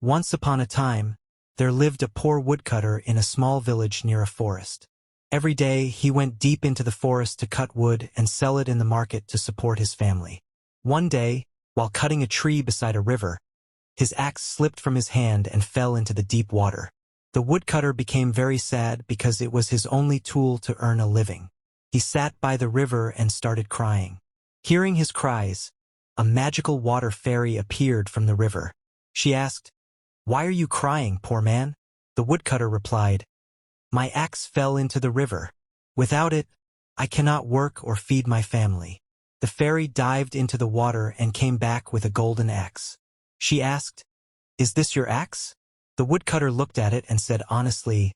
Once upon a time, there lived a poor woodcutter in a small village near a forest. Every day, he went deep into the forest to cut wood and sell it in the market to support his family. One day, while cutting a tree beside a river, his axe slipped from his hand and fell into the deep water. The woodcutter became very sad because it was his only tool to earn a living. He sat by the river and started crying. Hearing his cries, a magical water fairy appeared from the river. She asked, "Why are you crying, poor man?" The woodcutter replied, "My axe fell into the river. Without it, I cannot work or feed my family." The fairy dived into the water and came back with a golden axe. She asked, "Is this your axe?" The woodcutter looked at it and said honestly,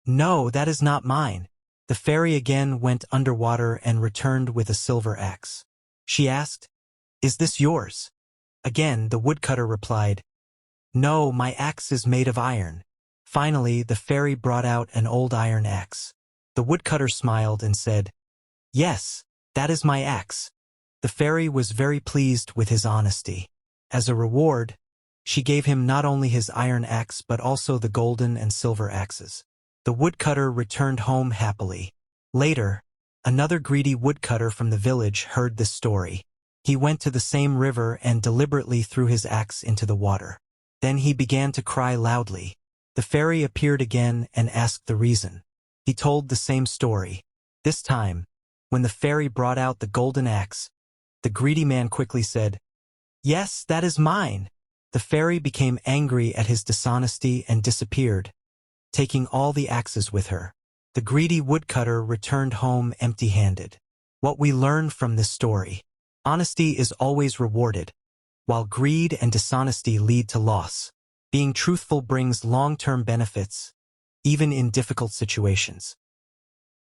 "No, that is not mine." The fairy again went underwater and returned with a silver axe. She asked, "Is this yours?" Again, the woodcutter replied, "No, my axe is made of iron." Finally, the fairy brought out an old iron axe. The woodcutter smiled and said, "Yes, that is my axe." The fairy was very pleased with his honesty. As a reward, she gave him not only his iron axe but also the golden and silver axes. The woodcutter returned home happily. Later, another greedy woodcutter from the village heard this story. He went to the same river and deliberately threw his axe into the water. Then he began to cry loudly. The fairy appeared again and asked the reason. He told the same story. This time, when the fairy brought out the golden axe, the greedy man quickly said, "Yes, that is mine." The fairy became angry at his dishonesty and disappeared, taking all the axes with her. The greedy woodcutter returned home empty-handed. What we learn from this story: honesty is always rewarded, while greed and dishonesty lead to loss. Being truthful brings long-term benefits, even in difficult situations.